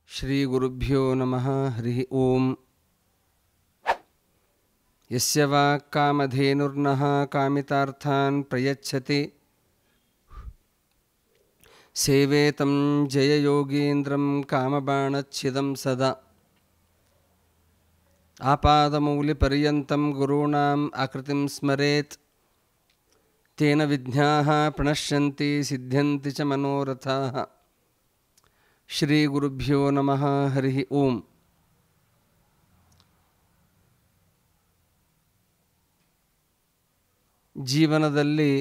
ಶ್ರೀ ಗುರುಭ್ಯೋ ನಮಃ. ಹರಿ ಓಂ. ಯಸ್ಯ ವಾಕ್ ಕಾಮಧೇನುರ್ನಃ ಕಾಮಿತಾರ್ಥಾನ್ ಪ್ರಯಚ್ಛತಿ ಸೇವೇತಂ ಜಯಯೋಗೀಂದ್ರಂ ಕಾಮಬಾಣಚ್ಛಿದಂ ಸದಾ ಆಪಾದಮೌಲಿಪರ್ಯಂತಂ ಗುರುಣಾಂ ಆಕೃತಿಂ ಸ್ಮರೇತ್ ತೇನ ವಿಘ್ನಾಃ ಪ್ರಣಶ್ಯಂತಿ ಸಿದ್ಧ್ಯಂತಿ ಚ ಮನೋರಥಾಃ. ಶ್ರೀ ಗುರುಭ್ಯೋ ನಮಃ. ಹರಿ ಓಂ. ಜೀವನದಲ್ಲಿ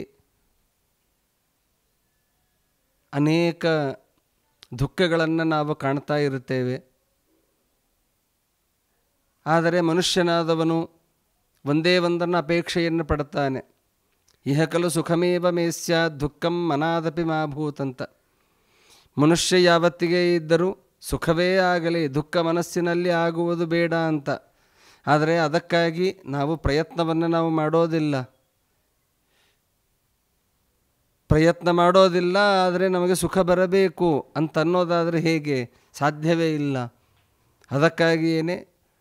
ಅನೇಕ ದುಃಖಗಳನ್ನು ನಾವು ಕಾಣ್ತಾ ಇರುತ್ತೇವೆ. ಆದರೆ ಮನುಷ್ಯನಾದವನು ಒಂದೇ ಒಂದನ್ನು ಅಪೇಕ್ಷೆಯನ್ನು ಪಡ್ತಾನೆ. ಇಹ ಖಲು ಸುಖಮೇವ ಮೇ ಸ್ಯಾತ್ ದುಃಖಂ ಮನಾದಪಿ ಮಾಭೂತ್ ಅಂತ. ಮನುಷ್ಯ ಯಾವತ್ತಿಗೆ ಇದ್ದರೂ ಸುಖವೇ ಆಗಲಿ, ದುಃಖ ಮನಸ್ಸಿನಲ್ಲಿ ಆಗುವುದು ಬೇಡ ಅಂತ. ಆದರೆ ಅದಕ್ಕಾಗಿ ನಾವು ಪ್ರಯತ್ನವನ್ನು ಮಾಡೋದಿಲ್ಲ. ಆದರೆ ನಮಗೆ ಸುಖ ಬರಬೇಕು ಅಂತ ಅನ್ನೋದಾದರೆ ಹೇಗೆ? ಸಾಧ್ಯವೇ ಇಲ್ಲ. ಅದಕ್ಕಾಗಿಯೇ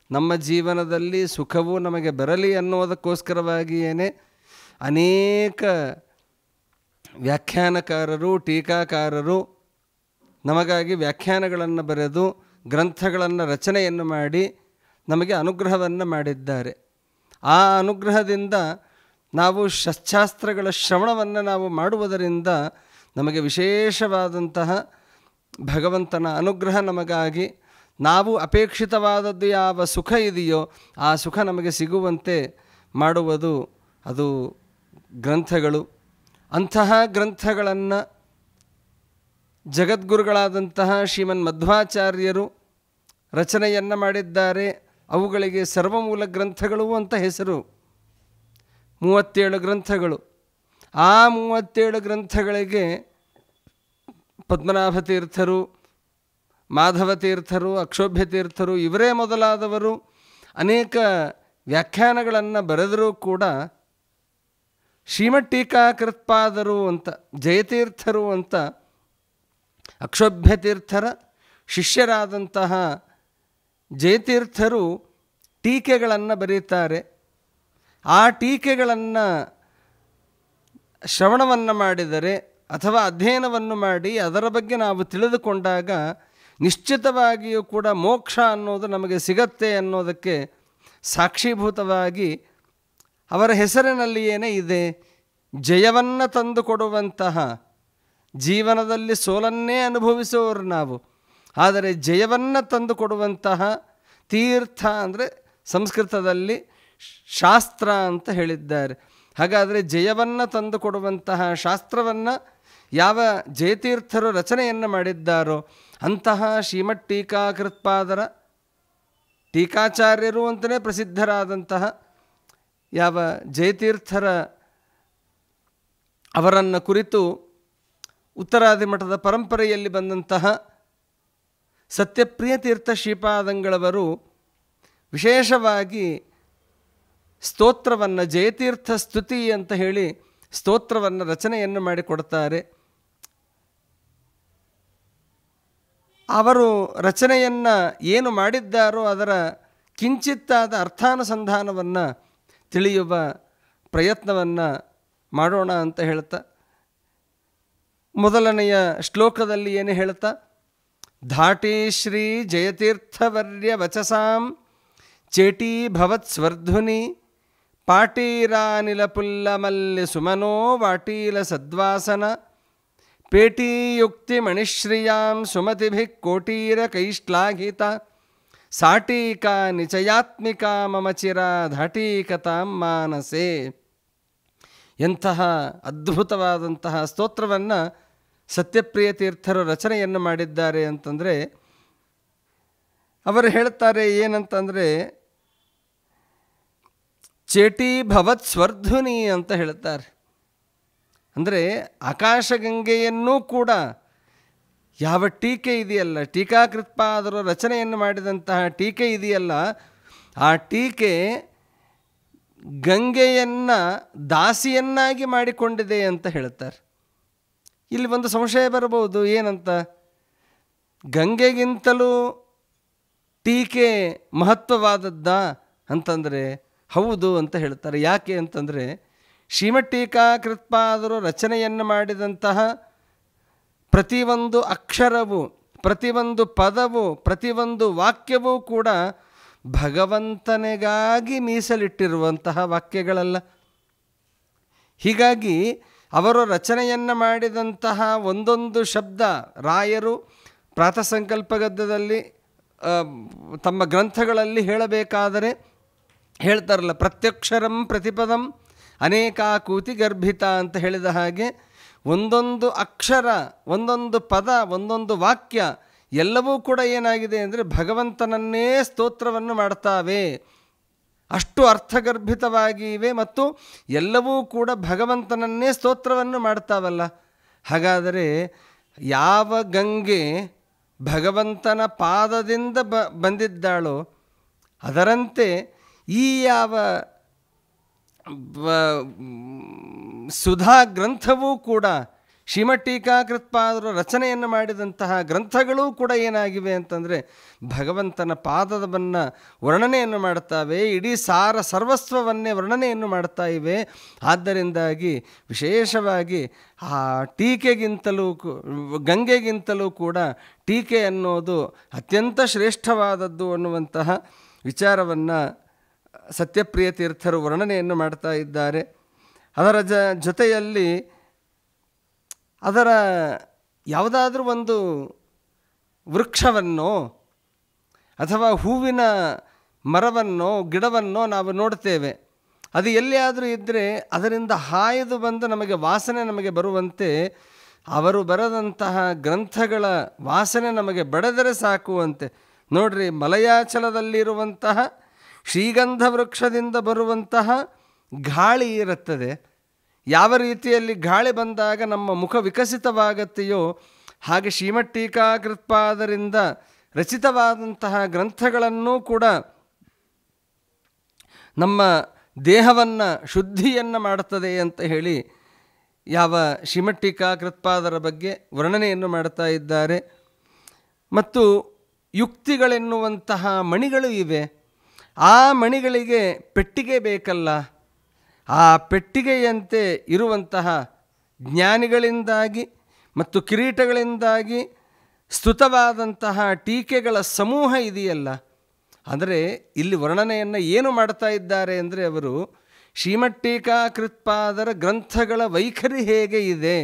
ನಮ್ಮ ಜೀವನದಲ್ಲಿ ಸುಖವು ನಮಗೆ ಬರಲಿ ಅನ್ನೋದಕ್ಕೋಸ್ಕರವಾಗಿಯೇ ಅನೇಕ ವ್ಯಾಖ್ಯಾನಕಾರರು, ಟೀಕಾಕಾರರು ನಮಗಾಗಿ ವ್ಯಾಖ್ಯಾನಗಳನ್ನು ಬರೆದು ಗ್ರಂಥಗಳನ್ನು ರಚನೆಯನ್ನು ಮಾಡಿ ನಮಗೆ ಅನುಗ್ರಹವನ್ನು ಮಾಡಿದ್ದಾರೆ. ಆ ಅನುಗ್ರಹದಿಂದ ನಾವು ಶಸ್ತ್ರಾಸ್ತ್ರಗಳ ಶ್ರವಣವನ್ನು ನಾವು ಮಾಡುವುದರಿಂದ ನಮಗೆ ವಿಶೇಷವಾದಂತಹ ಭಗವಂತನ ಅನುಗ್ರಹ ನಮಗಾಗಿ ನಾವು ಅಪೇಕ್ಷಿತವಾದದ್ದು ಯಾವ ಸುಖ ಇದೆಯೋ ಆ ಸುಖ ನಮಗೆ ಸಿಗುವಂತೆ ಮಾಡುವುದು ಅದು ಗ್ರಂಥಗಳು. ಅಂತಹ ಗ್ರಂಥಗಳನ್ನು ಜಗದ್ಗುರುಗಳಾದಂತಹ ಶ್ರೀಮನ್ ಮಧ್ವಾಚಾರ್ಯರು ರಚನೆಯನ್ನು ಮಾಡಿದ್ದಾರೆ. ಅವುಗಳಿಗೆ ಸರ್ವಮೂಲ ಗ್ರಂಥಗಳು ಅಂತ ಹೆಸರು. 37 ಗ್ರಂಥಗಳು. ಆ 37 ಗ್ರಂಥಗಳಿಗೆ ಪದ್ಮನಾಭ ತೀರ್ಥರು, ಮಾಧವ ತೀರ್ಥರು, ಅಕ್ಷೋಭ್ಯ ತೀರ್ಥರು ಇವರೇ ಮೊದಲಾದವರು ಅನೇಕ ವ್ಯಾಖ್ಯಾನಗಳನ್ನು ಬರೆದರೂ ಕೂಡ ಶ್ರೀಮಟ್ಟೀಕಾಕೃತ್ಪಾದರು ಅಂತ, ಜಯತೀರ್ಥರು ಅಂತ ಅಕ್ಷೋಭ್ಯ ತೀರ್ಥರ ಶಿಷ್ಯರಾದಂತಹ ಜಯತೀರ್ಥರು ಟೀಕೆಗಳನ್ನು ಬರೀತಾರೆ. ಆ ಟೀಕೆಗಳನ್ನು ಶ್ರವಣವನ್ನು ಮಾಡಿದರೆ ಅಥವಾ ಅಧ್ಯಯನವನ್ನು ಮಾಡಿ ಅದರ ಬಗ್ಗೆ ನಾವು ತಿಳಿದುಕೊಂಡಾಗ ನಿಶ್ಚಿತವಾಗಿಯೂ ಕೂಡ ಮೋಕ್ಷ ಅನ್ನೋದು ನಮಗೆ ಸಿಗತ್ತೆ ಅನ್ನೋದಕ್ಕೆ ಸಾಕ್ಷೀಭೂತವಾಗಿ ಅವರ ಹೆಸರಿನಲ್ಲಿಯೇ ಇದೆ. ಜಯವನ್ನು ತಂದುಕೊಡುವಂತಹ, ಜೀವನದಲ್ಲಿ ಸೋಲನ್ನೇ ಅನುಭವಿಸುವವರು ನಾವು, ಆದರೆ ಜಯವನ್ನು ತಂದುಕೊಡುವಂತಹ ತೀರ್ಥ ಅಂದರೆ ಸಂಸ್ಕೃತದಲ್ಲಿ ಶಾಸ್ತ್ರ ಅಂತ ಹೇಳಿದ್ದಾರೆ. ಹಾಗಾದರೆ ಜಯವನ್ನು ತಂದುಕೊಡುವಂತಹ ಶಾಸ್ತ್ರವನ್ನು ಯಾವ ಜಯತೀರ್ಥರು ರಚನೆಯನ್ನು ಮಾಡಿದ್ದಾರೋ ಅಂತಹ ಶ್ರೀಮಟ್ಟೀಕಾಕೃತ್ಪಾದರ, ಟೀಕಾಚಾರ್ಯರು ಅಂತಲೇ ಪ್ರಸಿದ್ಧರಾದಂತಹ ಯಾವ ಜಯತೀರ್ಥರ ಅವರನ್ನು ಕುರಿತು ಉತ್ತರಾದಿ ಮಠದ ಪರಂಪರೆಯಲ್ಲಿ ಬಂದಂತಹ ಸತ್ಯಪ್ರಿಯ ತೀರ್ಥ ಶ್ರೀಪಾದಂಗಳವರು ವಿಶೇಷವಾಗಿ ಸ್ತೋತ್ರವನ್ನು, ಜಯತೀರ್ಥ ಸ್ತುತಿ ಅಂತ ಹೇಳಿ ಸ್ತೋತ್ರವನ್ನು ರಚನೆಯನ್ನು ಮಾಡಿಕೊಡ್ತಾರೆ. ಅವರು ರಚನೆಯನ್ನು ಏನು ಮಾಡಿದ್ದಾರೋ ಅದರ ಕಿಂಚಿತ್ತಾದ ಅರ್ಥಾನುಸಂಧಾನವನ್ನು ತಿಳಿಯುವ ಪ್ರಯತ್ನವನ್ನು ಮಾಡೋಣ ಅಂತ ಹೇಳ್ತಾ, ಮೊದಲನೆಯ ಶ್ಲೋಕದಲ್ಲಿ ಏನು ಹೇಳ್ತಾ, ಧಾಟಿ ಶ್ರೀ ಜಯತೀರ್ಥವರ್ಯ ವಚಸಾಂ ಚೇಟಿ ಭವತ್ ಸ್ವರ್ಧುನಿ ಪಾಟೀರಾನಿಲ ಪುಲ್ಲಮಲ್ಯ ಸುಮನೋ ವಾಟೀಲ ಸದ್ವಾಸನ ಪೇಟೀಯುಕ್ತಿ ಮಣಿಶ್ರಿಯಾಂ ಸುಮತಿಭಿ ಕೋಟೀರ ಕೈಶ್ಲಾಘಿತ ಸಾಟೀಕಾ ನಿಚಯಾತ್ಮಿಕಾ ಮಮ ಚಿರ ಧಾಟೀಕತಾಂ ಮಾನಸೆ. ಎಂತಹ ಅದ್ಭುತವಾದಂತಹ ಸ್ತೋತ್ರವನ್ನು ಸತ್ಯಪ್ರಿಯ ತೀರ್ಥರು ರಚನೆಯನ್ನು ಮಾಡಿದ್ದಾರೆ ಅಂತಂದರೆ, ಅವರು ಹೇಳ್ತಾರೆ ಏನಂತಂದರೆ, ಚೇಟಿ ಭವತ್ ಸ್ವರ್ಧುನಿ ಅಂತ ಹೇಳ್ತಾರೆ. ಅಂದರೆ ಆಕಾಶಗಂಗೆಯನ್ನೂ ಕೂಡ ಯಾವ ಟೀಕೆ ಇದೆಯಲ್ಲ, ಟೀಕಾಕೃತ್ಪಾದರು ರಚನೆಯನ್ನು ಮಾಡಿದಂತಹ ಟೀಕೆ ಇದೆಯಲ್ಲ, ಆ ಟೀಕೆ ಗಂಗೆಯನ್ನು ದಾಸಿಯನ್ನಾಗಿ ಮಾಡಿಕೊಂಡಿದೆ ಅಂತ ಹೇಳ್ತಾರೆ. ಇಲ್ಲಿ ಒಂದು ಸಂಶಯ ಬರಬಹುದು, ಏನಂತ? ಗಂಗೆಗಿಂತಲೂ ಟೀಕೆ ಮಹತ್ವವಾದದ್ದಾ ಅಂತಂದರೆ ಹೌದು ಅಂತ ಹೇಳ್ತಾರೆ. ಯಾಕೆ ಅಂತಂದರೆ ಶ್ರೀಮಠೀಕಾಕೃತ್ಪಾದರು ರಚನೆಯನ್ನು ಮಾಡಿದಂತಹ ಪ್ರತಿಯೊಂದು ಅಕ್ಷರವು, ಪ್ರತಿಯೊಂದು ಪದವು, ಪ್ರತಿಯೊಂದು ವಾಕ್ಯವೂ ಕೂಡ ಭಗವಂತನಿಗಾಗಿ ಮೀಸಲಿಟ್ಟಿರುವಂತಹ ವಾಕ್ಯಗಳಲ್ಲ. ಹೀಗಾಗಿ ಅವರು ರಚನೆಯನ್ನು ಮಾಡಿದಂತಹ ಒಂದೊಂದು ಶಬ್ದ, ರಾಯರು ಪ್ರಾತಃಸಂಕಲ್ಪ ಗದ್ಯದಲ್ಲಿ ತಮ್ಮ ಗ್ರಂಥಗಳಲ್ಲಿ ಹೇಳಬೇಕಾದರೆ ಹೇಳ್ತಾರಲ್ಲ, ಪ್ರತ್ಯಕ್ಷರಂ ಪ್ರತಿಪದಂ ಅನೇಕಾಕೂತಿ ಗರ್ಭಿತ ಅಂತ ಹೇಳಿದ ಹಾಗೆ ಒಂದೊಂದು ಅಕ್ಷರ, ಒಂದೊಂದು ಪದ, ಒಂದೊಂದು ವಾಕ್ಯ ಎಲ್ಲವೂ ಕೂಡ ಏನಾಗಿದೆ ಅಂದರೆ ಭಗವಂತನನ್ನೇ ಸ್ತೋತ್ರವನ್ನು ಮಾಡ್ತಾವೆ. ಅಷ್ಟು ಅರ್ಥಗರ್ಭಿತವಾಗಿವೆ ಮತ್ತು ಎಲ್ಲವೂ ಕೂಡ ಭಗವಂತನನ್ನೇ ಸ್ತೋತ್ರವನ್ನು ಮಾಡ್ತಾವಲ್ಲ. ಹಾಗಾದರೆ ಯಾವ ಗಂಗೆ ಭಗವಂತನ ಪಾದದಿಂದ ಬಂದಿದ್ದಾಳೋ ಅದರಂತೆ ಈ ಯಾವ ಸುಧಾ ಗ್ರಂಥವೂ ಕೂಡ ಶ್ರೀಮಠೀಕಾಕೃತ್ಪಾದರು ರಚನೆಯನ್ನು ಮಾಡಿದಂತಹ ಗ್ರಂಥಗಳೂ ಕೂಡ ಏನಾಗಿವೆ ಅಂತಂದರೆ ಭಗವಂತನ ಪಾದವನ್ನು ವರ್ಣನೆಯನ್ನು ಮಾಡ್ತಾವೆ. ಇಡೀ ಸಾರ ಸರ್ವಸ್ವವನ್ನೇ ವರ್ಣನೆಯನ್ನು ಮಾಡ್ತಾ ಇವೆ. ಆದ್ದರಿಂದಾಗಿ ವಿಶೇಷವಾಗಿ ಆ ಟೀಕೆಗಿಂತಲೂ ಗಂಗೆಗಿಂತಲೂ ಕೂಡ ಟೀಕೆ ಅನ್ನೋದು ಅತ್ಯಂತ ಶ್ರೇಷ್ಠವಾದದ್ದು ಅನ್ನುವಂತಹ ವಿಚಾರವನ್ನು ಸತ್ಯಪ್ರಿಯ ತೀರ್ಥರು ವರ್ಣನೆಯನ್ನು ಮಾಡ್ತಾ ಇದ್ದಾರೆ. ಅದರ ಜೊತೆಯಲ್ಲಿ ಅದರ ಯಾವುದಾದ್ರೂ ಒಂದು ವೃಕ್ಷವನ್ನೋ ಅಥವಾ ಹೂವಿನ ಮರವನ್ನೋ ಗಿಡವನ್ನೋ ನಾವು ನೋಡ್ತೇವೆ. ಅದು ಎಲ್ಲಿಯಾದರೂ ಇದ್ದರೆ ಅದರಿಂದ ಹಾಯ್ದು ಬಂದು ನಮಗೆ ವಾಸನೆ ನಮಗೆ ಬರುವಂತೆ ಅವರು ಬರೆದಂತಹ ಗ್ರಂಥಗಳ ವಾಸನೆ ನಮಗೆ ಬಡದರೆ ಸಾಕುವಂತೆ. ನೋಡ್ರಿ, ಮಲಯಾಚಲದಲ್ಲಿರುವಂತಹ ಶ್ರೀಗಂಧ ವೃಕ್ಷದಿಂದ ಬರುವಂತಹ ಗಾಳಿ ಇರುತ್ತದೆ. ಯಾವ ರೀತಿಯಲ್ಲಿ ಗಾಳಿ ಬಂದಾಗ ನಮ್ಮ ಮುಖ ವಿಕಸಿತವಾಗುತ್ತೆಯೋ ಹಾಗೆ ಶ್ರೀಮಠೀಕಾಕೃತ್ಪಾದರಿಂದ ರಚಿತವಾದಂತಹ ಗ್ರಂಥಗಳನ್ನೂ ಕೂಡ ನಮ್ಮ ದೇಹವನ್ನು ಶುದ್ಧಿಯನ್ನು ಮಾಡುತ್ತದೆ ಅಂತ ಹೇಳಿ ಯಾವ ಶ್ರೀಮಠೀಕಾಕೃತ್ಪಾದರ ಬಗ್ಗೆ ವರ್ಣನೆಯನ್ನು ಮಾಡ್ತಾ ಇದ್ದಾರೆ. ಮತ್ತು ಯುಕ್ತಿಗಳೆನ್ನುವಂತಹ ಮಣಿಗಳು ಇವೆ. ಆ ಮಣಿಗಳಿಗೆ ಪೆಟ್ಟಿಗೆ ಬೇಕಲ್ಲ. ಆ ಪೆಟ್ಟಿಗೆಯಂತೆ ಇರುವಂತಹ ಜ್ಞಾನಿಗಳಿಂದಾಗಿ ಮತ್ತು ಕಿರೀಟಗಳಿಂದಾಗಿ ಸ್ತುತವಾದಂತಹ ಟೀಕೆಗಳ ಸಮೂಹ ಇದೆಯಲ್ಲ. ಅಂದರೆ ಇಲ್ಲಿ ವರ್ಣನೆಯನ್ನು ಏನು ಮಾಡ್ತಾ ಇದ್ದಾರೆ ಅಂದರೆ ಅವರು ಶ್ರೀಮಠೀಕಾಕೃತ್ಪಾದರ ಗ್ರಂಥಗಳ ವೈಖರಿ ಹೇಗೆ ಇದೆ,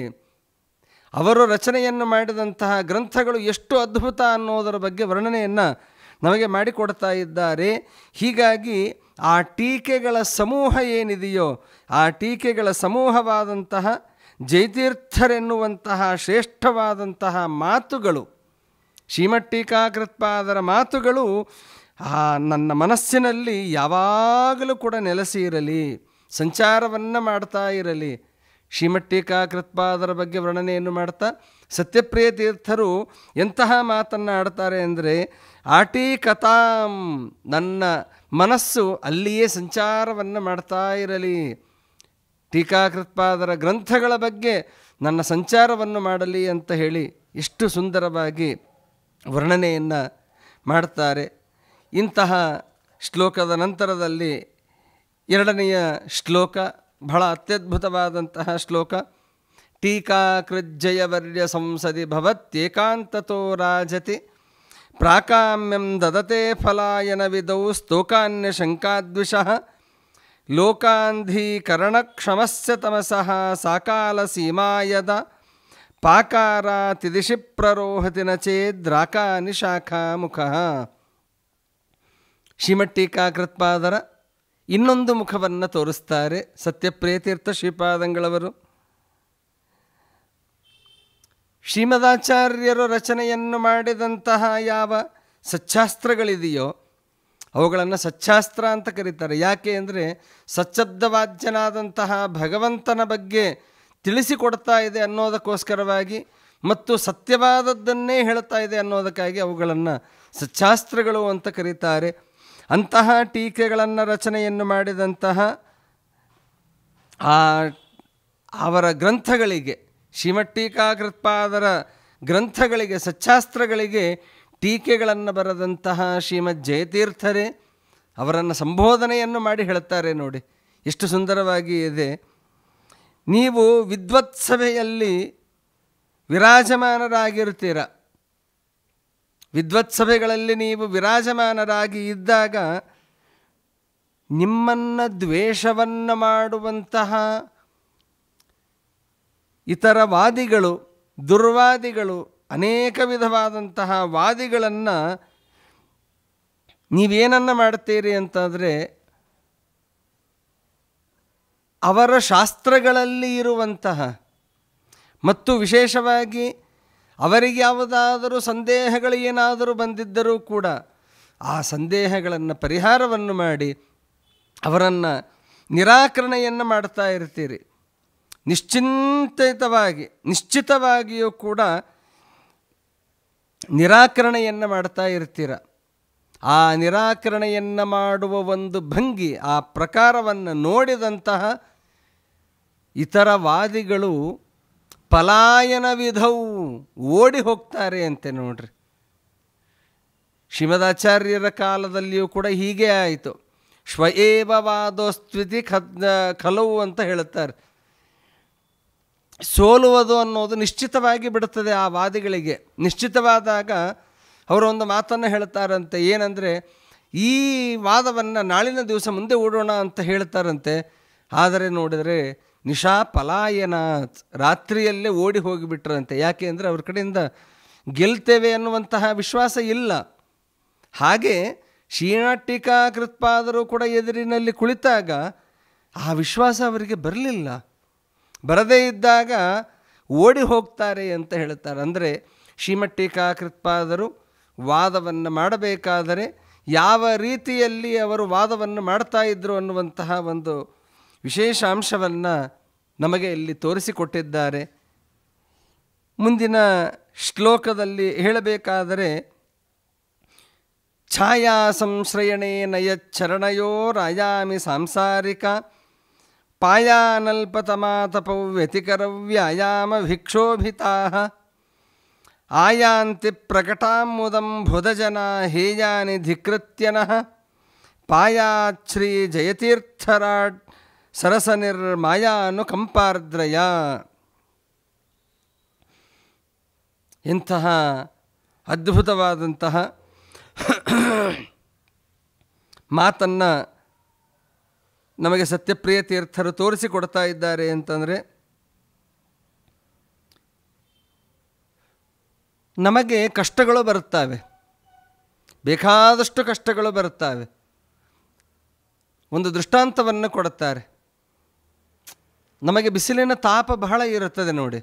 ಅವರು ರಚನೆಯನ್ನು ಮಾಡಿದಂತಹ ಗ್ರಂಥಗಳು ಎಷ್ಟು ಅದ್ಭುತ ಅನ್ನೋದರ ಬಗ್ಗೆ ವರ್ಣನೆಯನ್ನು ನಮಗೆ ಮಾಡಿಕೊಡ್ತಾ ಇದ್ದಾರೆ. ಹೀಗಾಗಿ ಆ ಟೀಕೆಗಳ ಸಮೂಹ ಏನಿದೆಯೋ ಆ ಟೀಕೆಗಳ ಸಮೂಹವಾದಂತಹ ಜಯತೀರ್ಥರೆನ್ನುವಂತಹ ಶ್ರೇಷ್ಠವಾದಂತಹ ಮಾತುಗಳು, ಶ್ರೀಮಠೀಕಾಕೃತ್ಪಾದರ ಮಾತುಗಳು ನನ್ನ ಮನಸ್ಸಿನಲ್ಲಿ ಯಾವಾಗಲೂ ಕೂಡ ನೆಲೆಸಿ ಇರಲಿ, ಸಂಚಾರವನ್ನು ಮಾಡ್ತಾ ಇರಲಿ. ಶ್ರೀಮಠೀಕಾಕೃತ್ಪಾದರ ಬಗ್ಗೆ ವರ್ಣನೆಯನ್ನು ಮಾಡ್ತಾ ಸತ್ಯಪ್ರಿಯ ತೀರ್ಥರು ಎಂತಹ ಮಾತನ್ನು ಆಡ್ತಾರೆ ಅಂದರೆ, ಆಟೀ ಕಥಾಂ, ನನ್ನ ಮನಸ್ಸು ಅಲ್ಲಿಯೇ ಸಂಚಾರವನ್ನು ಮಾಡ್ತಾ ಇರಲಿ, ಟೀಕಾಕೃತ್ಪಾದರ ಗ್ರಂಥಗಳ ಬಗ್ಗೆ ನನ್ನ ಸಂಚಾರವನ್ನು ಮಾಡಲಿ ಅಂತ ಹೇಳಿ ಎಷ್ಟು ಸುಂದರವಾಗಿ ವರ್ಣನೆಯನ್ನು ಮಾಡ್ತಾರೆ. ಇಂತಹ ಶ್ಲೋಕದ ನಂತರದಲ್ಲಿ ಎರಡನೆಯ ಶ್ಲೋಕ ಬಹಳ ಅತ್ಯದ್ಭುತವಾದಂತಹ ಶ್ಲೋಕ. ಟೀಕಾಕೃಜ್ಜಯವರ್ಯ ಸಂಸದಿ ಭವತ್ಯೇಕಾಂತತೋ ರಾಜತಿ ಪ್ರಾಕಾಮ್ಯಂ ದದತೆ ಫಲಾಯನ ವಿದೌ ಸ್ತೋಕಾನ್ಯ ಶಂಕಾದ್ವಿಷಃ ಲೋಕಾಂಧೀಕರಣಕ್ಷಮಸ್ಯ ತಮಸಃ ಸಾಕಾಲ ಸೀಮಾಯದ ಪಾಕಾರಾತಿದಿಶಿ ಪ್ರರೋಹತಿ ನ ಚೇದ್ರಾಕಾನಿ ಶಾಖಾಮುಖಃ. ಶ್ರೀಮಠೀಕಾಕೃತ್ಪಾದರ ಇನ್ನೊಂದು ಮುಖವನ್ನು ತೋರಿಸ್ತಾರೆ ಸತ್ಯಪ್ರಿಯತೀರ್ಥ ಶ್ರೀಪಾದಂಗಳವರು. ಶ್ರೀಮದಾಚಾರ್ಯರು ರಚನೆಯನ್ನು ಮಾಡಿದಂತಹ ಯಾವ ಸಚ್ಚಾಸ್ತ್ರಗಳಿದೆಯೋ ಅವುಗಳನ್ನು ಸಚ್ಚಾಸ್ತ್ರ ಅಂತ ಕರೀತಾರೆ. ಯಾಕೆ ಅಂದರೆ ಸಚ್ಛಬ್ದವಾದ್ಯನಾದಂತಹ ಭಗವಂತನ ಬಗ್ಗೆ ತಿಳಿಸಿಕೊಡ್ತಾ ಇದೆ ಅನ್ನೋದಕ್ಕೋಸ್ಕರವಾಗಿ ಮತ್ತು ಸತ್ಯವಾದದ್ದನ್ನೇ ಹೇಳ್ತಾ ಇದೆ ಅನ್ನೋದಕ್ಕಾಗಿ ಅವುಗಳನ್ನು ಸಚ್ಚಾಸ್ತ್ರಗಳು ಅಂತ ಕರೀತಾರೆ. ಅಂತಹ ಟೀಕೆಗಳನ್ನು ರಚನೆಯನ್ನು ಮಾಡಿದಂತಹ ಅವರ ಗ್ರಂಥಗಳಿಗೆ, ಶ್ರೀಮಠೀಕಾಕೃತ್ಪಾದರ ಗ್ರಂಥಗಳಿಗೆ, ಸಚ್ಚಾಸ್ತ್ರಗಳಿಗೆ ಟೀಕೆಗಳನ್ನು ಬರೆದಂತಹ ಶ್ರೀಮದ್ ಜಯತೀರ್ಥರೇ ಅವರನ್ನು ಸಂಬೋಧನೆಯನ್ನು ಮಾಡಿ ಹೇಳುತ್ತಾರೆ ನೋಡಿ, ಎಷ್ಟು ಸುಂದರವಾಗಿ ಇದೆ. ನೀವು ವಿದ್ವತ್ಸಭೆಯಲ್ಲಿ ವಿರಾಜಮಾನರಾಗಿರ್ತೀರ. ವಿದ್ವತ್ಸಭೆಗಳಲ್ಲಿ ನೀವು ವಿರಾಜಮಾನರಾಗಿ ಇದ್ದಾಗ ನಿಮ್ಮನ್ನು ದ್ವೇಷವನ್ನು ಮಾಡುವಂತಹ ಇತರ ವಾದಿಗಳು, ದುರ್ವಾದಿಗಳು, ಅನೇಕ ವಿಧವಾದಂತಹ ವಾದಿಗಳನ್ನು ನೀವೇನನ್ನು ಮಾಡ್ತೀರಿ ಅಂತಂದರೆ, ಅವರ ಶಾಸ್ತ್ರಗಳಲ್ಲಿ ಇರುವಂತಹ ಮತ್ತು ವಿಶೇಷವಾಗಿ ಅವರಿಗೆ ಯಾವುದಾದರೂ ಸಂದೇಹಗಳು ಏನಾದರೂ ಬಂದಿದ್ದರೂ ಕೂಡ ಆ ಸಂದೇಹಗಳನ್ನು ಪರಿಹಾರವನ್ನು ಮಾಡಿ ಅವರನ್ನು ನಿರಾಕರಣೆಯನ್ನು ಮಾಡ್ತಾ ಇರ್ತೀರಿ. ನಿಶ್ಚಿತವಾಗಿಯೂ ಕೂಡ ನಿರಾಕರಣೆಯನ್ನು ಮಾಡ್ತಾ ಇರ್ತೀರ. ಆ ನಿರಾಕರಣೆಯನ್ನು ಮಾಡುವ ಒಂದು ಭಂಗಿ, ಆ ಪ್ರಕಾರವನ್ನು ನೋಡಿದಂತಹ ಇತರ ವಾದಿಗಳು ಪಲಾಯನ ವಿಧವು ಓಡಿ ಹೋಗ್ತಾರೆ ಅಂತೆ ನೋಡ್ರಿ. ಶ್ರೀಮದಾಚಾರ್ಯರ ಕಾಲದಲ್ಲಿಯೂ ಕೂಡ ಹೀಗೆ ಆಯಿತು. ಶ್ವಯೇವ ವಾದೋಸ್ತ್ವಿತಿ ಖಲವು ಅಂತ ಹೇಳುತ್ತಾರೆ. ಸೋಲುವುದು ಅನ್ನೋದು ನಿಶ್ಚಿತವಾಗಿ ಬಿಡುತ್ತದೆ ಆ ವಾದಿಗಳಿಗೆ. ನಿಶ್ಚಿತವಾದಾಗ ಅವರೊಂದು ಮಾತನ್ನು ಹೇಳ್ತಾರಂತೆ, ಏನಂದರೆ ಈ ವಾದವನ್ನು ನಾಳಿನ ದಿವಸ ಮುಂದೆ ಓಡೋಣ ಅಂತ ಹೇಳ್ತಾರಂತೆ. ಆದರೆ ನೋಡಿದರೆ ನಿಶಾ ಪಲಾಯನ, ರಾತ್ರಿಯಲ್ಲೇ ಓಡಿ ಹೋಗಿಬಿಟ್ರಂತೆ. ಯಾಕೆ ಅಂದರೆ ಅವ್ರ ಕಡೆಯಿಂದ ಗೆಲ್ತೇವೆ ಅನ್ನುವಂತಹ ವಿಶ್ವಾಸ ಇಲ್ಲ. ಹಾಗೆ ಶ್ರೀನಾಟಿಕಾಕೃತ್ಪಾದರು ಕೂಡ ಎದುರಿನಲ್ಲಿ ಕುಳಿತಾಗ ಆ ವಿಶ್ವಾಸ ಅವರಿಗೆ ಬರಲಿಲ್ಲ. ಬರದೇ ಇದ್ದಾಗ ಓಡಿ ಹೋಗ್ತಾರೆ ಅಂತ ಹೇಳ್ತಾರೆ. ಅಂದರೆ ಶ್ರೀಮಟ್ಟೀಕಾಕೃತ್ಪಾದರು ವಾದವನ್ನು ಮಾಡಬೇಕಾದರೆ ಯಾವ ರೀತಿಯಲ್ಲಿ ಅವರು ವಾದವನ್ನು ಮಾಡ್ತಾ ಇದ್ದರು ಅನ್ನುವಂತಹ ಒಂದು ವಿಶೇಷ ಅಂಶವನ್ನು ನಮಗೆ ಇಲ್ಲಿ ತೋರಿಸಿಕೊಟ್ಟಿದ್ದಾರೆ. ಮುಂದಿನ ಶ್ಲೋಕದಲ್ಲಿ ಹೇಳಬೇಕಾದರೆ, ಛಾಯಾ ಸಂಶ್ರಯಣೇ ನಯಚ್ಚರಣಯೋರಾಯಾಮಿ ಸಾಂಸಾರಿಕ ಪಾಯಾನಲ್ಪತಮಾತಪೌ ವ್ಯತಿಕರವ್ಯಾಯಾಮ ಭಿಕ್ಷೋಭಿತಾಃ ಆಯಾಂತಿ ಪ್ರಕಟಾಮುದಂ ಬುಧಜನಾ ಹೇಯಾನಿ ಧಿಕೃತ್ಯನಃ ಪಾಯಾಚ್ಛ್ರೀ ಜಯತೀರ್ಥರಾಟ್ ಸರಸನಿರ್ಮಾಯಾನುಕಂಪಾರ್ದ್ರಯ. ಇಂತಹ ಅದ್ಭುತವಾದಂತಹ ಮಾತನ್ನು ನಮಗೆ ಸತ್ಯಪ್ರಿಯ ತೀರ್ಥರು ತೋರಿಸಿಕೊಡ್ತಾ ಇದ್ದಾರೆ ಅಂತಂದರೆ, ನಮಗೆ ಕಷ್ಟಗಳು ಬರುತ್ತವೆ, ಬೇಕಾದಷ್ಟು ಕಷ್ಟಗಳು ಬರುತ್ತವೆ. ಒಂದು ದೃಷ್ಟಾಂತವನ್ನು ಕೊಡುತ್ತಾರೆ. ನಮಗೆ ಬಿಸಿಲಿನ ತಾಪ ಬಹಳ ಇರುತ್ತದೆ ನೋಡಿ.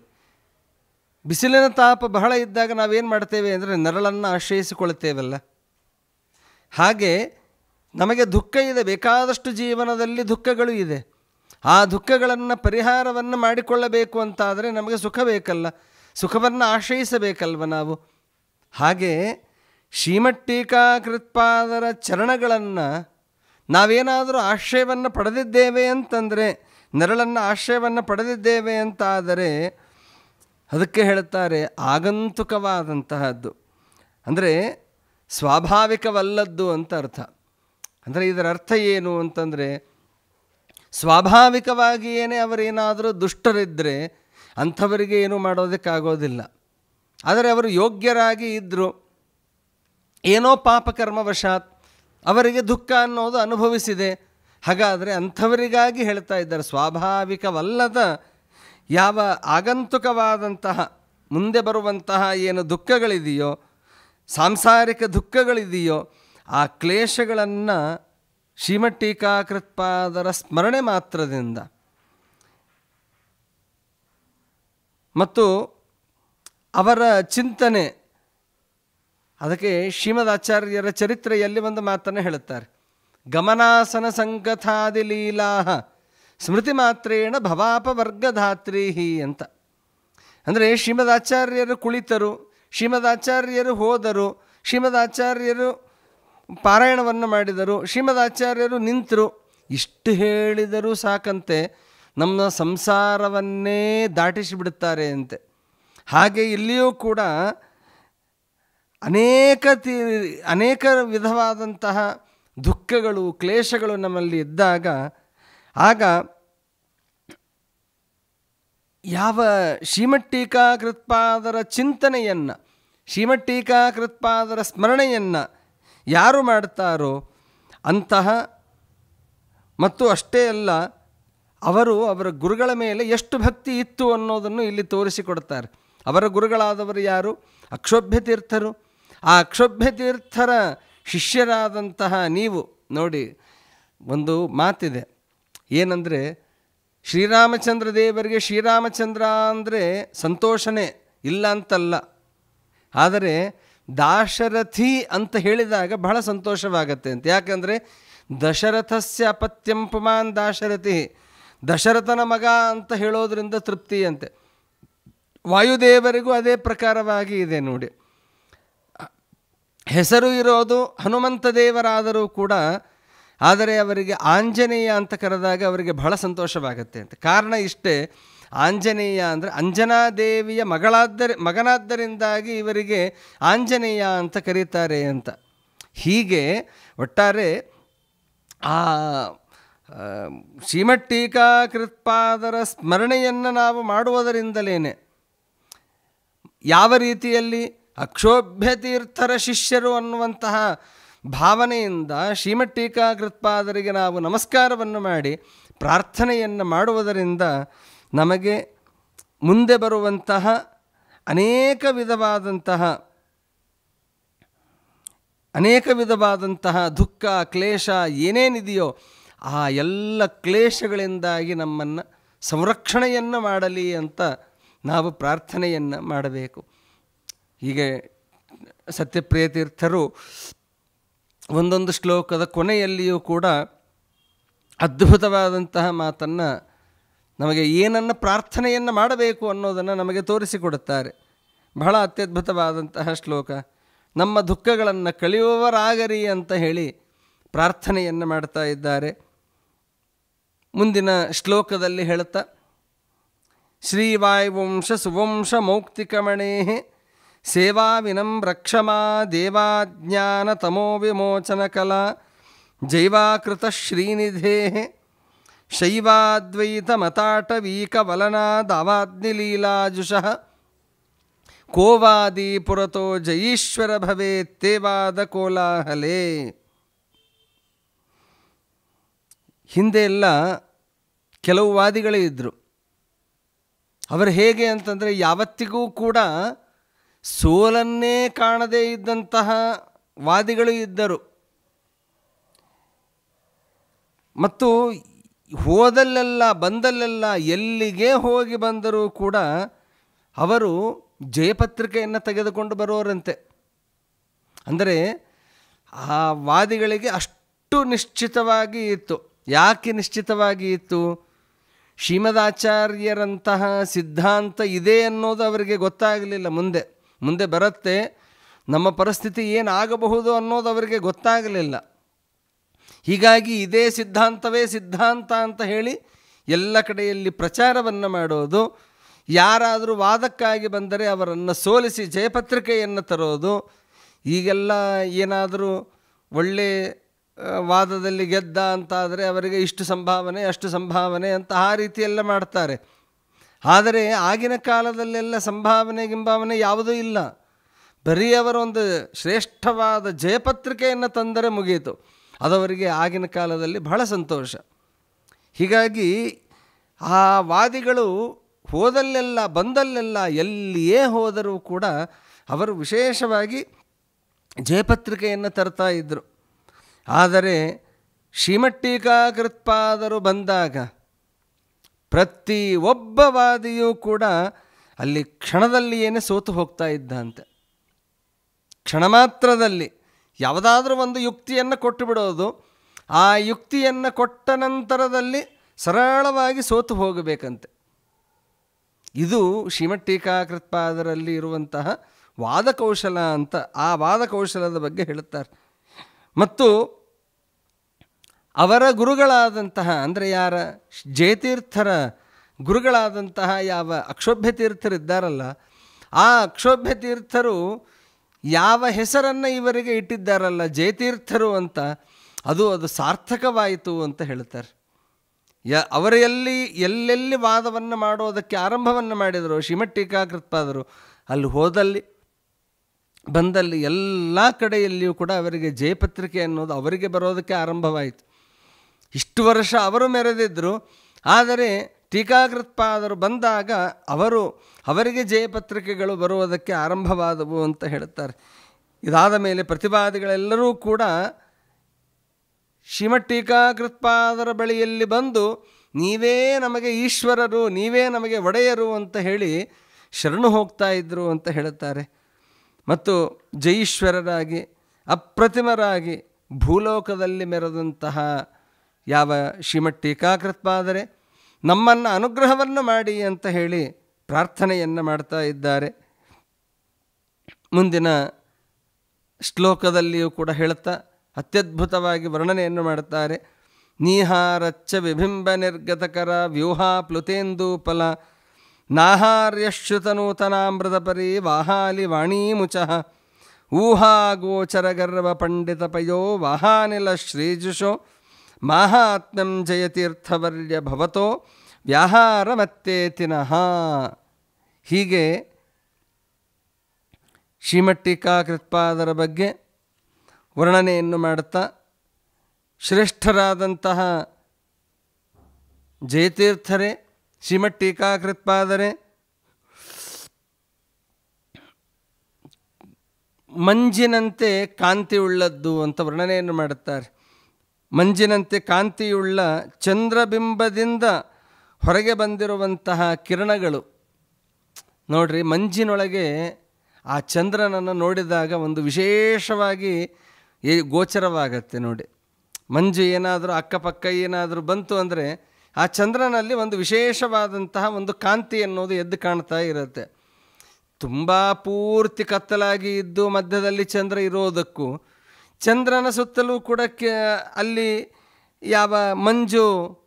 ಬಿಸಿಲಿನ ತಾಪ ಬಹಳ ಇದ್ದಾಗ ನಾವೇನು ಮಾಡ್ತೇವೆ ಅಂದರೆ ನೆರಳನ್ನು ಆಶ್ರಯಿಸಿಕೊಳ್ತೇವಲ್ಲ. ಹಾಗೆ ನಮಗೆ ದುಃಖ ಇದೆ, ಬೇಕಾದಷ್ಟು ಜೀವನದಲ್ಲಿ ದುಃಖಗಳು ಇದೆ. ಆ ದುಃಖಗಳನ್ನು ಪರಿಹಾರವನ್ನು ಮಾಡಿಕೊಳ್ಳಬೇಕು ಅಂತಾದರೆ ನಮಗೆ ಸುಖ ಬೇಕಲ್ಲ, ಸುಖವನ್ನು ಆಶ್ರಯಿಸಬೇಕಲ್ವ ನಾವು. ಹಾಗೆ ಶ್ರೀಮಟ್ಟೀಕಾಕೃತ್ಪಾದರ ಚರಣಗಳನ್ನು ನಾವೇನಾದರೂ ಆಶ್ರಯವನ್ನು ಪಡೆದಿದ್ದೇವೆ ಅಂತಂದರೆ, ನೆರಳನ್ನು ಆಶ್ರಯವನ್ನು ಪಡೆದಿದ್ದೇವೆ ಅಂತಾದರೆ ಅದಕ್ಕೆ ಹೇಳುತ್ತಾರೆ ಆಗಂತುಕವಾದಂತಹದ್ದು, ಅಂದರೆ ಸ್ವಾಭಾವಿಕವಲ್ಲದ್ದು ಅಂತ ಅರ್ಥ. ಅಂದರೆ ಇದರ ಅರ್ಥ ಏನು ಅಂತಂದರೆ, ಸ್ವಾಭಾವಿಕವಾಗಿಯೇ ಅವರೇನಾದರೂ ದುಷ್ಟರಿದ್ದರೆ ಅಂಥವರಿಗೆ ಏನೂ ಮಾಡೋದಕ್ಕಾಗೋದಿಲ್ಲ. ಆದರೆ ಅವರು ಯೋಗ್ಯರಾಗಿ ಇದ್ದರು, ಏನೋ ಪಾಪಕರ್ಮವಶಾತ್ ಅವರಿಗೆ ದುಃಖ ಅನ್ನೋದು ಅನುಭವಿಸಿದೆ. ಹಾಗಾದರೆ ಅಂಥವರಿಗಾಗಿ ಹೇಳ್ತಾ ಇದ್ದಾರೆ, ಸ್ವಾಭಾವಿಕವಲ್ಲದ ಯಾವ ಆಗಂತುಕವಾದಂತಹ ಮುಂದೆ ಬರುವಂತಹ ಏನು ದುಃಖಗಳಿದೆಯೋ, ಸಾಂಸಾರಿಕ ದುಃಖಗಳಿದೆಯೋ, ಆ ಕ್ಲೇಶಗಳನ್ನು ಶ್ರೀಮಟ್ಟೀಕಾಕೃತ್ಪಾದರ ಸ್ಮರಣೆ ಮಾತ್ರದಿಂದ ಮತ್ತು ಅವರ ಚಿಂತನೆ, ಅದಕ್ಕೆ ಶ್ರೀಮದಾಚಾರ್ಯರ ಚರಿತ್ರೆಯಲ್ಲಿ ಒಂದು ಮಾತನ್ನು ಹೇಳುತ್ತಾರೆ, ಗಮನಾಸನ ಸಂಗತಾದಿ ಲೀಲಾ ಸ್ಮೃತಿ ಮಾತ್ರೇಣ ಭವಾಪವರ್ಗಧಾತ್ರೀಹಿ ಅಂತ. ಅಂದರೆ ಶ್ರೀಮದಾಚಾರ್ಯರು ಕುಳಿತರು, ಶ್ರೀಮದಾಚಾರ್ಯರು ಹೋದರು, ಶ್ರೀಮದಾಚಾರ್ಯರು ಪಾರಾಯಣವನ್ನು ಮಾಡಿದರು, ಶ್ರೀಮದಾಚಾರ್ಯರು ನಿಂತರು, ಇಷ್ಟು ಹೇಳಿದರೂ ಸಾಕಂತೆ ನಮ್ಮ ಸಂಸಾರವನ್ನೇ ದಾಟಿಸಿಬಿಡುತ್ತಾರೆ ಅಂತೆ. ಹಾಗೆ ಇಲ್ಲಿಯೂ ಕೂಡ ಅನೇಕ ವಿಧವಾದಂತಹ ದುಃಖಗಳು ಕ್ಲೇಶಗಳು ನಮ್ಮಲ್ಲಿ ಇದ್ದಾಗ ಆಗ ಯಾವ ಶ್ರೀಮಟ್ಟೀಕಾಕೃತ್ಪಾದರ ಚಿಂತನೆಯನ್ನು ಶ್ರೀಮಟ್ಟೀಕಾಕೃತ್ಪಾದರ ಸ್ಮರಣೆಯನ್ನು ಯಾರು ಮಾಡ್ತಾರೋ ಅಂತಹ ಮತ್ತು ಅಷ್ಟೇ ಅಲ್ಲ ಅವರ ಗುರುಗಳ ಮೇಲೆ ಎಷ್ಟು ಭಕ್ತಿ ಇತ್ತು ಅನ್ನೋದನ್ನು ಇಲ್ಲಿ ತೋರಿಸಿಕೊಡ್ತಾರೆ. ಅವರ ಗುರುಗಳಾದವರು ಯಾರು? ಅಕ್ಷೋಭ್ಯ ತೀರ್ಥರು. ಆ ಅಕ್ಷೋಭ್ಯ ತೀರ್ಥರ ಶಿಷ್ಯರಾದಂತಹ ನೀವು ನೋಡಿ, ಒಂದು ಮಾತಿದೆ ಏನಂದರೆ, ಶ್ರೀರಾಮಚಂದ್ರ ದೇವರಿಗೆ ಶ್ರೀರಾಮಚಂದ್ರ ಅಂದರೆ ಸಂತೋಷನೇ, ಇಲ್ಲ ಅಂತಲ್ಲ. ಆದರೆ ದಾಶರಥಿ ಅಂತ ಹೇಳಿದಾಗ ಬಹಳ ಸಂತೋಷವಾಗತ್ತೆ ಅಂತ. ಯಾಕಂದರೆ ದಶರಥಸ್ಯ ಅಪತ್ಯಂ ಪುಮಾನ್ ದಾಶರಥಿ, ದಶರಥನ ಮಗ ಅಂತ ಹೇಳೋದ್ರಿಂದ ತೃಪ್ತಿ ಅಂತೆ. ವಾಯುದೇವರಿಗೂ ಅದೇ ಪ್ರಕಾರವಾಗಿ ಇದೆ ನೋಡಿ. ಹೆಸರು ಇರೋದು ಹನುಮಂತ ದೇವರಾದರೂ ಕೂಡ, ಆದರೆ ಅವರಿಗೆ ಆಂಜನೇಯ ಅಂತ ಕರೆದಾಗ ಅವರಿಗೆ ಬಹಳ ಸಂತೋಷವಾಗುತ್ತೆ ಅಂತ. ಕಾರಣ ಇಷ್ಟೇ, ಆಂಜನೇಯ ಅಂದರೆ ಅಂಜನಾದೇವಿಯ ಮಗನಾದ್ದರಿಂದಾಗಿ ಇವರಿಗೆ ಆಂಜನೇಯ ಅಂತ ಕರೀತಾರೆ ಅಂತ. ಹೀಗೆ ಒಟ್ಟಾರೆ ಆ ಶ್ರೀಮಟ್ಟೀಕಾಕೃತ್ಪಾದರ ಸ್ಮರಣೆಯನ್ನು ನಾವು ಮಾಡುವುದರಿಂದಲೇ ಯಾವ ರೀತಿಯಲ್ಲಿ ಅಕ್ಷೋಭ್ಯ ತೀರ್ಥರ ಶಿಷ್ಯರು ಅನ್ನುವಂತಹ ಭಾವನೆಯಿಂದ ಶ್ರೀಮಟ್ಟೀಕಾಕೃತ್ಪಾದರಿಗೆ ನಾವು ನಮಸ್ಕಾರವನ್ನು ಮಾಡಿ ಪ್ರಾರ್ಥನೆಯನ್ನು ಮಾಡುವುದರಿಂದ ನಮಗೆ ಮುಂದೆ ಬರುವಂತಹ ಅನೇಕ ವಿಧವಾದಂತಹ ದುಃಖ ಕ್ಲೇಶ ಏನೇನಿದೆಯೋ ಆ ಎಲ್ಲ ಕ್ಲೇಶಗಳಿಂದಾಗಿ ನಮ್ಮನ್ನು ಸಂರಕ್ಷಣೆಯನ್ನು ಮಾಡಲಿ ಅಂತ ನಾವು ಪ್ರಾರ್ಥನೆಯನ್ನು ಮಾಡಬೇಕು. ಹೀಗೆ ಸತ್ಯಪ್ರಿಯ ತೀರ್ಥರು ಒಂದೊಂದು ಶ್ಲೋಕದ ಕೊನೆಯಲ್ಲಿಯೂ ಕೂಡ ಅದ್ಭುತವಾದಂತಹ ಮಾತನ್ನು, ನಮಗೆ ಏನನ್ನು ಪ್ರಾರ್ಥನೆಯನ್ನು ಮಾಡಬೇಕು ಅನ್ನೋದನ್ನು ನಮಗೆ ತೋರಿಸಿಕೊಡುತ್ತಾರೆ. ಬಹಳ ಅತ್ಯದ್ಭುತವಾದಂತಹ ಶ್ಲೋಕ. ನಮ್ಮ ದುಃಖಗಳನ್ನು ಕಳೆಯುವವರಾಗರಿ ಅಂತ ಹೇಳಿ ಪ್ರಾರ್ಥನೆಯನ್ನು ಮಾಡ್ತಾ ಇದ್ದಾರೆ. ಮುಂದಿನ ಶ್ಲೋಕದಲ್ಲಿ ಹೇಳುತ್ತಾ, ಶ್ರೀವಾಯುವಂಶ ಸುವಂಶ ಮೌಕ್ತಿಕಮಣೇ ಸೇವಾವಿನಂ ರಕ್ಷಮಾ ದೇವಾಜ್ಞಾನ ತಮೋ ವಿಮೋಚನ ಕಲಾ ಜೈವಾಕೃತ ಶ್ರೀನಿಧೇ ಶೈವಾದ್ವೈತ ಮತಾಟವೀಕವಲನಾದವಾದ್ನಿಲೀಲಾಜುಷಃ ಕೋವಾದಿ ಪುರತೋ ಜಯೀಶ್ವರ ಭವೇತ್ತೇವಾದ ಕೋಲಾಹಲೇ. ಹಿಂದೆ ಎಲ್ಲ ಕೆಲವು ವಾದಿಗಳೇ ಇದ್ದರು. ಅವರು ಹೇಗೆ ಅಂತಂದರೆ ಯಾವತ್ತಿಗೂ ಕೂಡ ಸೋಲನ್ನೇ ಕಾಣದೇ ಇದ್ದಂತಹ ವಾದಿಗಳು ಇದ್ದರು. ಮತ್ತು ಹೋದಲ್ಲೆಲ್ಲ ಬಂದಲ್ಲೆಲ್ಲ ಎಲ್ಲಿಗೆ ಹೋಗಿ ಬಂದರೂ ಕೂಡ ಅವರು ಜಯಪತ್ರಿಕೆಯನ್ನು ತೆಗೆದುಕೊಂಡು ಬರೋರಂತೆ. ಅಂದರೆ ಆ ವಾದಿಗಳಿಗೆ ಅಷ್ಟು ನಿಶ್ಚಿತವಾಗಿ ಇತ್ತು. ಯಾಕೆ ನಿಶ್ಚಿತವಾಗಿ ಇತ್ತು? ಶ್ರೀಮದಾಚಾರ್ಯರಂತಹ ಸಿದ್ಧಾಂತ ಇದೆ ಅನ್ನೋದು ಅವರಿಗೆ ಗೊತ್ತಾಗಲಿಲ್ಲ. ಮುಂದೆ ಬರುತ್ತೆ, ನಮ್ಮ ಪರಿಸ್ಥಿತಿ ಏನಾಗಬಹುದು ಅನ್ನೋದು ಅವರಿಗೆ ಗೊತ್ತಾಗಲಿಲ್ಲ. ಹೀಗಾಗಿ ಇದೇ ಸಿದ್ಧಾಂತವೇ ಸಿದ್ಧಾಂತ ಅಂತ ಹೇಳಿ ಎಲ್ಲ ಕಡೆಯಲ್ಲಿ ಪ್ರಚಾರವನ್ನು ಮಾಡೋದು, ಯಾರಾದರೂ ವಾದಕ್ಕಾಗಿ ಬಂದರೆ ಅವರನ್ನು ಸೋಲಿಸಿ ಜಯಪತ್ರಿಕೆಯನ್ನು ತರೋದು, ಈಗೆಲ್ಲ ಏನಾದರೂ ಒಳ್ಳೆ ವಾದದಲ್ಲಿ ಗೆದ್ದ ಅಂತಾದರೆ ಅವರಿಗೆ ಇಷ್ಟು ಸಂಭಾವನೆ ಅಷ್ಟು ಸಂಭಾವನೆ ಅಂತ ಆ ರೀತಿಯೆಲ್ಲ ಮಾಡ್ತಾರೆ. ಆದರೆ ಆಗಿನ ಕಾಲದಲ್ಲೆಲ್ಲ ಸಂಭಾವನೆ ಯಾವುದೂ ಇಲ್ಲ. ಬರೀ ಅವರೊಂದು ಶ್ರೇಷ್ಠವಾದ ಜಯಪತ್ರಿಕೆಯನ್ನು ತಂದರೆ ಮುಗಿಯಿತು. ಅದವರಿಗೆ ಆಗಿನ ಕಾಲದಲ್ಲಿ ಬಹಳ ಸಂತೋಷ. ಹೀಗಾಗಿ ಆ ವಾದಿಗಳು ಹೋದಲ್ಲೆಲ್ಲ ಬಂದಲ್ಲೆಲ್ಲ ಎಲ್ಲಿಯೇ ಹೋದರೂ ಕೂಡ ಅವರು ವಿಶೇಷವಾಗಿ ಜಯಪತ್ರಿಕೆಯನ್ನು ತರ್ತಾ ಇದ್ದರು. ಆದರೆ ಶ್ರೀಮಟ್ಟೀಕಾಕೃತ್ಪಾದರು ಬಂದಾಗ ಪ್ರತಿ ಒಬ್ಬ ವಾದಿಯೂ ಕೂಡ ಅಲ್ಲಿ ಕ್ಷಣದಲ್ಲಿಯೇ ಸೋತು ಹೋಗ್ತಾ ಇದ್ದಂತೆ. ಕ್ಷಣ ಮಾತ್ರದಲ್ಲಿ ಯಾವುದಾದ್ರೂ ಒಂದು ಯುಕ್ತಿಯನ್ನು ಕೊಟ್ಟು ಬಿಡೋದು, ಆ ಯುಕ್ತಿಯನ್ನು ಕೊಟ್ಟ ನಂತರದಲ್ಲಿ ಸರಳವಾಗಿ ಸೋತು ಹೋಗಬೇಕಂತೆ. ಇದು ಶ್ರೀಮಟ್ಟೀಕಾಕೃತ್ಪಾದರಲ್ಲಿ ಇರುವಂತಹ ವಾದಕೌಶಲ ಅಂತ. ಆ ವಾದಕೌಶಲದ ಬಗ್ಗೆ ಹೇಳುತ್ತಾರೆ. ಮತ್ತು ಅವರ ಗುರುಗಳಾದಂತಹ ಅಂದರೆ ಯಾರ ಜಯತೀರ್ಥರ ಗುರುಗಳಾದಂತಹ ಯಾವ ಅಕ್ಷೋಭ್ಯ ತೀರ್ಥರಿದ್ದಾರಲ್ಲ, ಆ ಅಕ್ಷೋಭ್ಯ ತೀರ್ಥರು ಯಾವ ಹೆಸರನ್ನು ಇವರಿಗೆ ಇಟ್ಟಿದ್ದಾರಲ್ಲ ಜಯತೀರ್ಥರು ಅಂತ, ಅದು ಸಾರ್ಥಕವಾಯಿತು ಅಂತ ಹೇಳ್ತಾರೆ. ಅವರ ಎಲ್ಲೆಲ್ಲಿ ವಾದವನ್ನು ಮಾಡೋದಕ್ಕೆ ಆರಂಭವನ್ನು ಮಾಡಿದರು ಶ್ರೀಮಠ್-ಟೀಕಾಕೃತ್ಪಾದರು, ಅಲ್ಲಿ ಹೋದಲ್ಲಿ ಬಂದಲ್ಲಿ ಎಲ್ಲ ಕಡೆಯಲ್ಲಿಯೂ ಕೂಡ ಅವರಿಗೆ ಜಯಪತ್ರಿಕೆ ಅನ್ನೋದು ಅವರಿಗೆ ಬರೋದಕ್ಕೆ ಆರಂಭವಾಯಿತು. ಇಷ್ಟು ವರ್ಷ ಅವರು ಮೆರೆದಿದ್ದರು, ಆದರೆ ಟೀಕಾಕೃತ್ಪಾದರು ಬಂದಾಗ ಅವರಿಗೆ ಜಯಪತ್ರಿಕೆಗಳು ಬರುವುದಕ್ಕೆ ಆರಂಭವಾದವು ಅಂತ ಹೇಳುತ್ತಾರೆ. ಇದಾದ ಮೇಲೆ ಪ್ರತಿವಾದಿಗಳೆಲ್ಲರೂ ಕೂಡ ಶ್ರೀಮಠ್-ಟೀಕಾಕೃತ್ಪಾದರ ಬಳಿಯಲ್ಲಿ ಬಂದು ನೀವೇ ನಮಗೆ ಈಶ್ವರರು, ನೀವೇ ನಮಗೆ ಒಡೆಯರು ಅಂತ ಹೇಳಿ ಶರಣು ಹೋಗ್ತಾ ಇದ್ದರು ಅಂತ ಹೇಳುತ್ತಾರೆ. ಮತ್ತು ಜೈಶ್ವರರಾಗಿ ಅಪ್ರತಿಮರಾಗಿ ಭೂಲೋಕದಲ್ಲಿ ಮೆರೆದಂತಹ ಯಾವ ಶ್ರೀಮಠ್-ಟೀಕಾಕೃತ್ಪಾದರೆ ನಮ್ಮನ್ನು ಅನುಗ್ರಹವನ್ನು ಮಾಡಿ ಅಂತ ಹೇಳಿ ಪ್ರಾರ್ಥನೆಯನ್ನು ಮಾಡ್ತಾ ಇದ್ದಾರೆ. ಮುಂದಿನ ಶ್ಲೋಕದಲ್ಲಿಯೂ ಕೂಡ ಹೇಳುತ್ತಾ ಅತ್ಯದ್ಭುತವಾಗಿ ವರ್ಣನೆಯನ್ನು ಮಾಡುತ್ತಾರೆ. ನೀಹಾರಚ್ಚ ವಿಬಿಂಬ ನಿರ್ಗತಕರ ವ್ಯೂಹಾ ಪ್ಲುತೇಂದೂಪಲ ನಾಹಾರ್ಯಶ್ರುತನೂತನಾಮೃತಪರಿ ವಾಹಾಲಿ ವಾಣೀಮುಚಃ ಊಹಾ ಗೋಚರ ಗರ್ವ ಪಂಡಿತ ಪಯೋ ವಾಹಾನಿಲ ಶ್ರೀಜುಷೋ ಮಾಹಾತ್ಮ್ಯಂ ಜಯತೀರ್ಥವರ್ಯ ಭವತೋ ವ್ಯಾಹಾರ ಮತ್ತೇತಿನಃ. ಹೀಗೆ ಶ್ರೀಮಠ್-ಟೀಕಾಕೃತ್ಪಾದರ ಬಗ್ಗೆ ವರ್ಣನೆಯನ್ನು ಮಾಡುತ್ತಾ ಶ್ರೇಷ್ಠರಾದಂತಹ ಜಯತೀರ್ಥರೇ ಶ್ರೀಮಠ್-ಟೀಕಾಕೃತ್ಪಾದರೇ ಮಂಜಿನಂತೆ ಕಾಂತಿಯುಳ್ಳದ್ದು ಅಂತ ವರ್ಣನೆಯನ್ನು ಮಾಡುತ್ತಾರೆ. ಮಂಜಿನಂತೆ ಕಾಂತಿಯುಳ್ಳ ಚಂದ್ರಬಿಂಬದಿಂದ ಹೊರಗೆ ಬಂದಿರುವಂತಹ ಕಿರಣಗಳು ನೋಡ್ರಿ, ಮಂಜಿನೊಳಗೆ ಆ ಚಂದ್ರನನ್ನು ನೋಡಿದಾಗ ಒಂದು ವಿಶೇಷವಾಗಿ ಗೋಚರವಾಗತ್ತೆ ನೋಡಿ. ಮಂಜು ಏನಾದರೂ ಅಕ್ಕಪಕ್ಕ ಏನಾದರೂ ಬಂತು ಅಂದರೆ ಆ ಚಂದ್ರನಲ್ಲಿ ಒಂದು ವಿಶೇಷವಾದಂತಹ ಒಂದು ಕಾಂತಿ ಅನ್ನೋದು ಎದ್ದು ಕಾಣ್ತಾ ಇರುತ್ತೆ. ತುಂಬ ಪೂರ್ತಿ ಕತ್ತಲಾಗಿ ಇದ್ದು ಮಧ್ಯದಲ್ಲಿ ಚಂದ್ರ ಇರೋದಕ್ಕೂ ಚಂದ್ರನ ಸುತ್ತಲೂ ಕೂಡ ಅಲ್ಲಿ ಯಾವ ಮಂಜು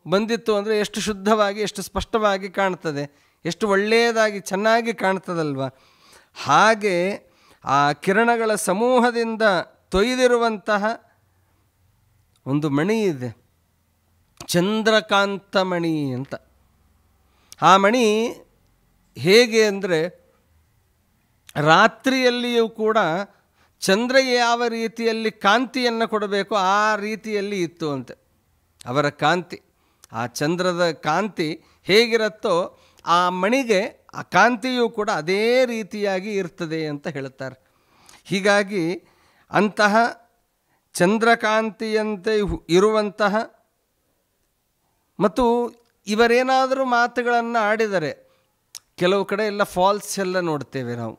ಬಂದಿತ್ತು ಅಂದರೆ ಎಷ್ಟು ಶುದ್ಧವಾಗಿ ಎಷ್ಟು ಸ್ಪಷ್ಟವಾಗಿ ಕಾಣ್ತದೆ, ಎಷ್ಟು ಒಳ್ಳೆಯದಾಗಿ ಚೆನ್ನಾಗಿ ಕಾಣ್ತದಲ್ವ. ಹಾಗೆ ಆ ಕಿರಣಗಳ ಸಮೂಹದಿಂದ ತೊಯ್ದಿರುವಂತಹ ಒಂದು ಮಣಿ ಇದೆ, ಚಂದ್ರಕಾಂತ ಮಣಿ ಅಂತ. ಆ ಮಣಿ ಹೇಗೆ ಅಂದರೆ ರಾತ್ರಿಯಲ್ಲಿಯೂ ಕೂಡ ಚಂದ್ರ ಯಾವ ರೀತಿಯಲ್ಲಿ ಕಾಂತಿಯನ್ನು ಕೊಡಬೇಕು ಆ ರೀತಿಯಲ್ಲಿ ಇತ್ತು ಅಂತೆ ಅವರ ಕಾಂತಿ. ಆ ಚಂದ್ರದ ಕಾಂತಿ ಹೇಗಿರುತ್ತೋ ಆ ಮಣಿಗೆ ಆ ಕಾಂತಿಯೂ ಕೂಡ ಅದೇ ರೀತಿಯಾಗಿ ಇರ್ತದೆ ಅಂತ ಹೇಳುತ್ತಾರೆ. ಹೀಗಾಗಿ ಅಂತಹ ಚಂದ್ರಕಾಂತಿಯಂತೆ ಇರುವಂತಹ ಮತ್ತು ಇವರೇನಾದರೂ ಮಾತುಗಳನ್ನು ಆಡಿದರೆ ಕೆಲವು ಕಡೆ ಎಲ್ಲ ಫಾಲ್ಸ್ ಎಲ್ಲ ನೋಡ್ತೇವೆ ನಾವು.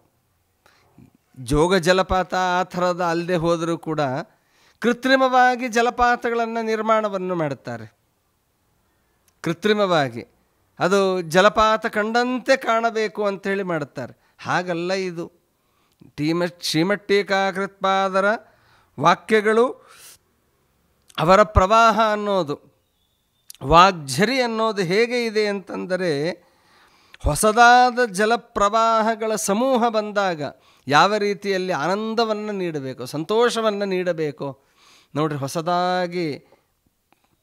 ಜೋಗ ಜಲಪಾತ ಆ ಥರದ ಅಲ್ಲದೆ ಹೋದರೂ ಕೂಡ ಕೃತ್ರಿಮವಾಗಿ ಜಲಪಾತಗಳನ್ನು ನಿರ್ಮಾಣವನ್ನು ಮಾಡುತ್ತಾರೆ. ಕೃತ್ರಿಮವಾಗಿ ಅದು ಜಲಪಾತ ಕಂಡಂತೆ ಕಾಣಬೇಕು ಅಂಥೇಳಿ ಮಾಡುತ್ತಾರೆ. ಹಾಗಲ್ಲ ಇದು. ಶ್ರೀಮಠ್-ಟೀಕಾಕೃತ್ಪಾದರ ವಾಕ್ಯಗಳು, ಅವರ ಪ್ರವಾಹ ಅನ್ನೋದು, ವಾಗ್ಝರಿ ಅನ್ನೋದು ಹೇಗೆ ಇದೆ ಅಂತಂದರೆ ಹೊಸದಾದ ಜಲಪ್ರವಾಹಗಳ ಸಮೂಹ ಬಂದಾಗ ಯಾವ ರೀತಿಯಲ್ಲಿ ಆನಂದವನ್ನು ನೀಡಬೇಕು, ಸಂತೋಷವನ್ನು ನೀಡಬೇಕು ನೋಡ್ರಿ. ಹೊಸದಾಗಿ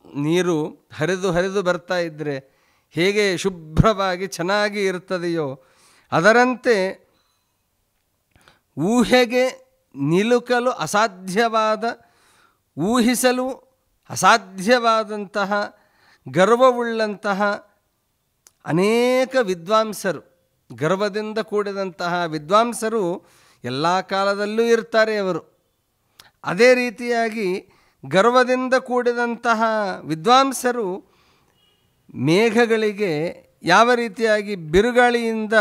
ನೀರು ಹರಿದು ಹರಿದು ಬರ್ತಾ ಇದ್ದರೆ ಹೇಗೆ ಶುಭ್ರವಾಗಿ ಚೆನ್ನಾಗಿ ಇರ್ತದೆಯೋ ಅದರಂತೆ ಊಹೆಗೆ ನಿಲುಕಲು ಅಸಾಧ್ಯವಾದ, ಊಹಿಸಲು ಅಸಾಧ್ಯವಾದಂತಹ ಗರ್ವವುಳ್ಳಂತಹ ಅನೇಕ ವಿದ್ವಾಂಸರು, ಗರ್ವದಿಂದ ಕೂಡಿದಂತಹ ವಿದ್ವಾಂಸರು ಎಲ್ಲ ಕಾಲದಲ್ಲೂ ಇರ್ತಾರೆ ಅವರು. ಅದೇ ರೀತಿಯಾಗಿ ಗರ್ವದಿಂದ ಕೂಡಿದಂತಹ ವಿದ್ವಾಂಸರು ಮೇಘಗಳಿಗೆ ಯಾವ ರೀತಿಯಾಗಿ ಬಿರುಗಾಳಿಯಿಂದ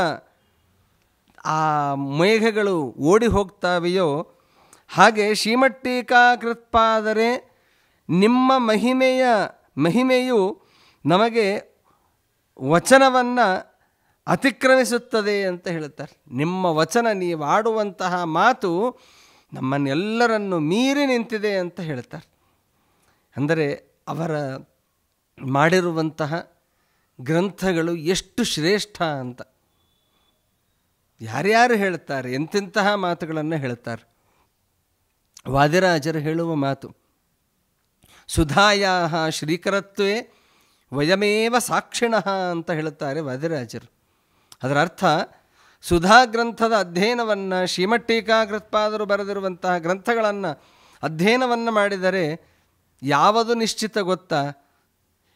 ಆ ಮೇಘಗಳು ಓಡಿ ಹೋಗ್ತಾವೆಯೋ ಹಾಗೆ ಶ್ರೀಮಠ್-ಟೀಕಾಕೃತ್ಪಾದರೆ ನಿಮ್ಮ ಮಹಿಮೆಯು ನಮಗೆ ವಚನವನ್ನು ಅತಿಕ್ರಮಿಸುತ್ತದೆ ಅಂತ ಹೇಳ್ತಾರೆ. ನಿಮ್ಮ ವಚನ, ನೀವು ಆಡುವಂತಹ ಮಾತು ನಮ್ಮನ್ನೆಲ್ಲರನ್ನು ಮೀರಿ ನಿಂತಿದೆ ಅಂತ ಹೇಳ್ತಾರೆ. ಅಂದರೆ ಅವರ ಮಾಡಿರುವಂತಹ ಗ್ರಂಥಗಳು ಎಷ್ಟು ಶ್ರೇಷ್ಠ ಅಂತ. ಯಾರ್ಯಾರು ಹೇಳ್ತಾರೆ, ಎಂತೆಂತಹ ಮಾತುಗಳನ್ನು ಹೇಳ್ತಾರೆ. ವಾದಿರಾಜರು ಹೇಳುವ ಮಾತು, ಸುಧಾಯಾ ಶ್ರೀಕರತ್ವೇ ವಯಮೇವ ಸಾಕ್ಷಿಣಃ ಅಂತ ಹೇಳುತ್ತಾರೆ ವಾದಿರಾಜರು. ಅದರ ಅರ್ಥ, ಸುಧಾ ಗ್ರಂಥದ ಅಧ್ಯಯನವನ್ನು, ಶ್ರೀಮಠೀಕಾಕೃತ್ಪಾದರು ಬರೆದಿರುವಂತಹ ಗ್ರಂಥಗಳನ್ನು ಅಧ್ಯಯನವನ್ನು ಮಾಡಿದರೆ ಯಾವುದು ನಿಶ್ಚಿತ ಗೊತ್ತಾ?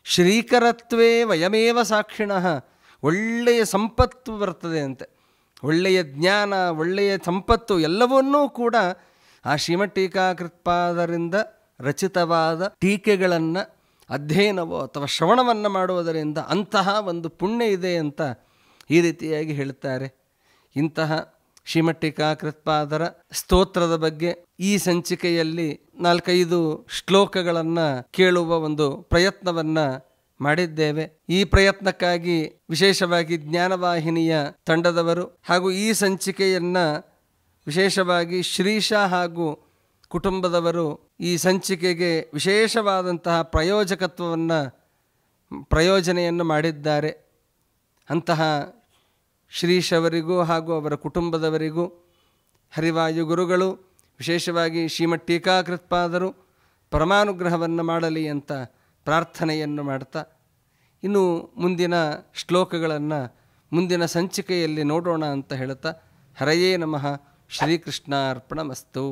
ಶ್ರೀಕರತ್ವೇ ವಯಮೇವ ಸಾಕ್ಷಿಣಃ. ಒಳ್ಳೆಯ ಸಂಪತ್ತು ಬರ್ತದೆ ಅಂತೆ, ಒಳ್ಳೆಯ ಜ್ಞಾನ, ಒಳ್ಳೆಯ ಸಂಪತ್ತು ಎಲ್ಲವನ್ನೂ ಕೂಡ ಆ ಶ್ರೀಮಠೀಕಾಕೃತ್ಪಾದರಿಂದ ರಚಿತವಾದ ಟೀಕೆಗಳನ್ನು ಅಧ್ಯಯನವೋ ಅಥವಾ ಶ್ರವಣವನ್ನು ಮಾಡುವುದರಿಂದ ಅಂತಹ ಒಂದು ಪುಣ್ಯ ಇದೆ ಅಂತ ಈ ರೀತಿಯಾಗಿ ಹೇಳ್ತಾರೆ. ಇಂತಹ ಶ್ರೀಮಠೀಕಾಕೃತ್ಪಾದರ ಸ್ತೋತ್ರದ ಬಗ್ಗೆ ಈ ಸಂಚಿಕೆಯಲ್ಲಿ 4-5 ಶ್ಲೋಕಗಳನ್ನು ಕೇಳುವ ಒಂದು ಪ್ರಯತ್ನವನ್ನು ಮಾಡಿದ್ದೇವೆ. ಈ ಪ್ರಯತ್ನಕ್ಕಾಗಿ ವಿಶೇಷವಾಗಿ ಜ್ಞಾನವಾಹಿನಿಯ ತಂಡದವರು ಹಾಗೂ ಈ ಸಂಚಿಕೆಯನ್ನು ವಿಶೇಷವಾಗಿ ಶ್ರೀಶ ಹಾಗೂ ಕುಟುಂಬದವರು ಈ ಸಂಚಿಕೆಗೆ ವಿಶೇಷವಾದಂತಹ ಪ್ರಯೋಜನೆಯನ್ನು ಮಾಡಿದ್ದಾರೆ. ಅಂತಹ ಶ್ರೀಶವರಿಗೂ ಹಾಗೂ ಅವರ ಕುಟುಂಬದವರಿಗೂ ಹರಿವಾಯು ಗುರುಗಳು, ವಿಶೇಷವಾಗಿ ಶ್ರೀಮಠೀಕಾಕೃತ್ಪಾದರು ಪರಮಾನುಗ್ರಹವನ್ನು ಮಾಡಲಿ ಅಂತ ಪ್ರಾರ್ಥನೆಯನ್ನು ಮಾಡ್ತಾ, ಇನ್ನು ಮುಂದಿನ ಶ್ಲೋಕಗಳನ್ನು ಮುಂದಿನ ಸಂಚಿಕೆಯಲ್ಲಿ ನೋಡೋಣ ಅಂತ ಹೇಳ್ತಾ, ಹರಯೇ ನಮಃ. ಶ್ರೀಕೃಷ್ಣಾರ್ಪಣಮಸ್ತು.